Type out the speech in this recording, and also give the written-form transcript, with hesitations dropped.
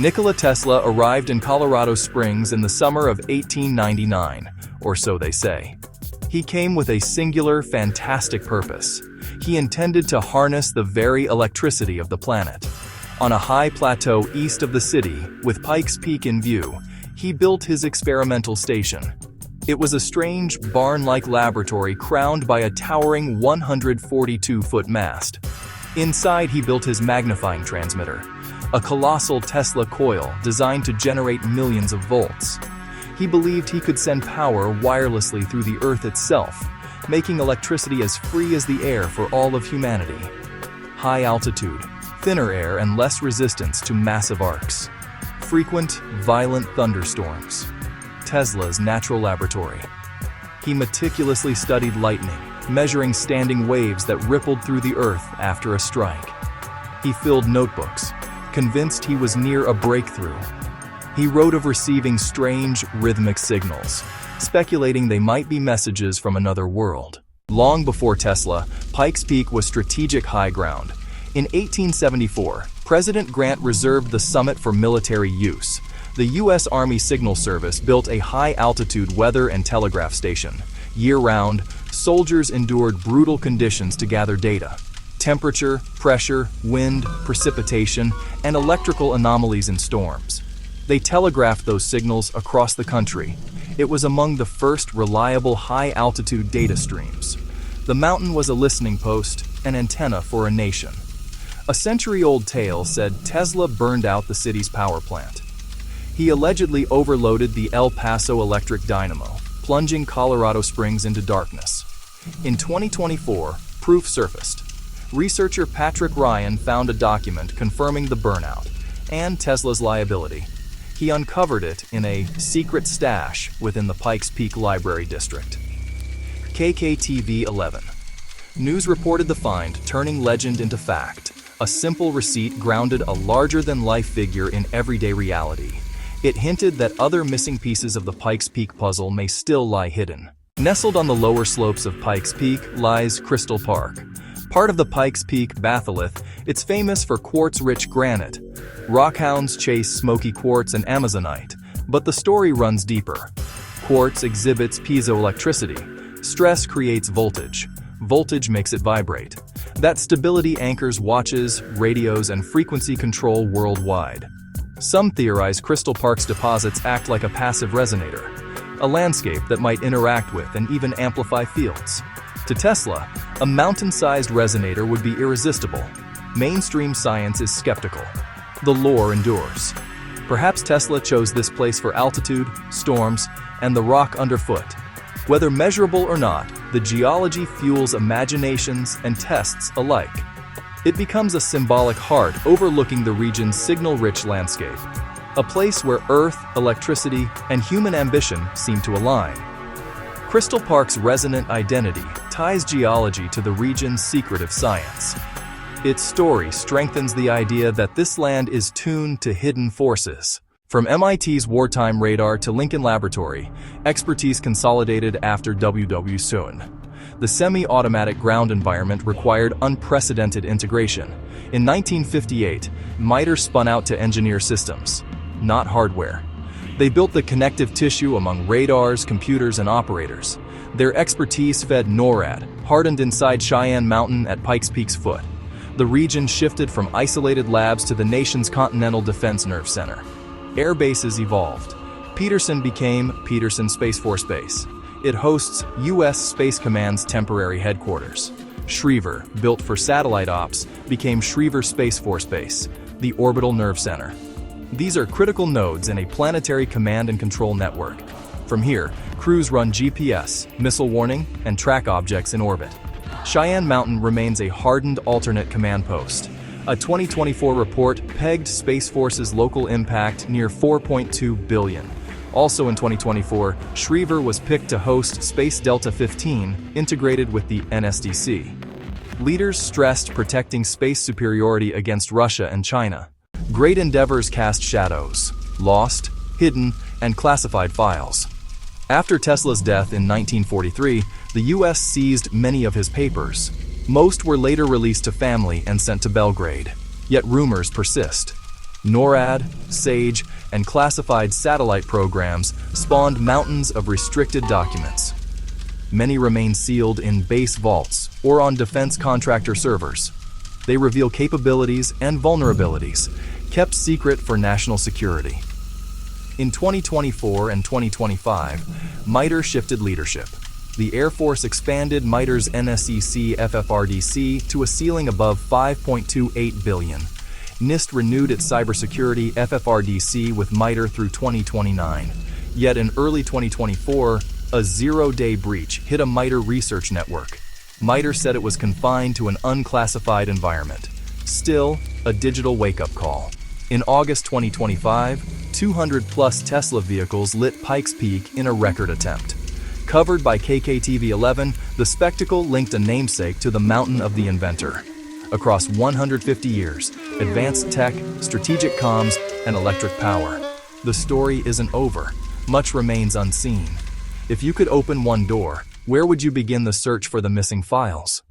Nikola Tesla arrived in Colorado Springs in the summer of 1899, or so they say. He came with a singular, fantastic purpose. He intended to harness the very electricity of the planet. On a high plateau east of the city, with Pikes Peak in view, he built his experimental station. It was a strange, barn-like laboratory crowned by a towering 142-foot mast. Inside, he built his magnifying transmitter, a colossal Tesla coil designed to generate millions of volts. He believed he could send power wirelessly through the Earth itself, making electricity as free as the air for all of humanity. High altitude, thinner air, and less resistance to massive arcs. Frequent, violent thunderstorms. Tesla's natural laboratory. He meticulously studied lightning, measuring standing waves that rippled through the Earth after a strike. He filled notebooks, convinced he was near a breakthrough. He wrote of receiving strange, rhythmic signals, speculating they might be messages from another world. Long before Tesla, Pikes Peak was strategic high ground. In 1874, President Grant reserved the summit for military use. The U.S. Army Signal Service built a high-altitude weather and telegraph station. Year-round, soldiers endured brutal conditions to gather data. Temperature, pressure, wind, precipitation, and electrical anomalies in storms. They telegraphed those signals across the country. It was among the first reliable high-altitude data streams. The mountain was a listening post, an antenna for a nation. A century-old tale said Tesla burned out the city's power plant. He allegedly overloaded the El Paso electric dynamo, plunging Colorado Springs into darkness. In 2024, proof surfaced. Researcher Patrick Ryan found a document confirming the burnout and Tesla's liability. He uncovered it in a secret stash within the Pikes Peak Library District. KKTV 11. News reported the find, turning legend into fact. A simple receipt grounded a larger-than-life figure in everyday reality. It hinted that other missing pieces of the Pikes Peak puzzle may still lie hidden. Nestled on the lower slopes of Pikes Peak lies Crystal Park. Part of the Pikes Peak batholith, it's famous for quartz-rich granite. Rockhounds chase smoky quartz and amazonite, but the story runs deeper. Quartz exhibits piezoelectricity. Stress creates voltage. Voltage makes it vibrate. That stability anchors watches, radios, and frequency control worldwide. Some theorize Crystal Park's deposits act like a passive resonator, a landscape that might interact with and even amplify fields. To Tesla, a mountain-sized resonator would be irresistible. Mainstream science is skeptical. The lore endures. Perhaps Tesla chose this place for altitude, storms, and the rock underfoot. Whether measurable or not, the geology fuels imaginations and tests alike. It becomes a symbolic heart overlooking the region's signal-rich landscape, a place where earth, electricity, and human ambition seem to align. Crystal Park's resonant identity ties geology to the region's secretive science. Its story strengthens the idea that this land is tuned to hidden forces. From MIT's wartime radar to Lincoln Laboratory, expertise consolidated after WW Soon. The semi-automatic ground environment required unprecedented integration. In 1958, MITRE spun out to engineer systems, not hardware. They built the connective tissue among radars, computers, and operators. Their expertise fed NORAD, hardened inside Cheyenne Mountain at Pikes Peak's foot. The region shifted from isolated labs to the nation's continental defense nerve center. Air bases evolved. Peterson became Peterson Space Force Base. It hosts U.S. Space Command's temporary headquarters. Schriever, built for satellite ops, became Schriever Space Force Base, the Orbital Nerve Center. These are critical nodes in a planetary command and control network. From here, crews run GPS, missile warning, and track objects in orbit. Cheyenne Mountain remains a hardened alternate command post. A 2024 report pegged Space Force's local impact near $4.2 billion. Also in 2024, Schriever was picked to host Space Delta 15, integrated with the NSDC. Leaders stressed protecting space superiority against Russia and China. Great endeavors cast shadows, lost, hidden, and classified files. After Tesla's death in 1943, the U.S. seized many of his papers. Most were later released to family and sent to Belgrade. Yet rumors persist. NORAD, SAGE, and classified satellite programs spawned mountains of restricted documents. Many remain sealed in base vaults or on defense contractor servers. They reveal capabilities and vulnerabilities, kept secret for national security. In 2024 and 2025, MITRE shifted leadership. The Air Force expanded MITRE's NSEC FFRDC to a ceiling above $5.28 billion. NIST renewed its cybersecurity FFRDC with MITRE through 2029. Yet in early 2024, a zero-day breach hit a MITRE research network. MITRE said it was confined to an unclassified environment. Still, a digital wake-up call. In August 2025, 200-plus Tesla vehicles lit Pikes Peak in a record attempt. Covered by KKTV-11, the spectacle linked a namesake to the mountain of the inventor. Across 150 years, advanced tech, strategic comms, and electric power. The story isn't over. Much remains unseen. If you could open one door, where would you begin the search for the missing files?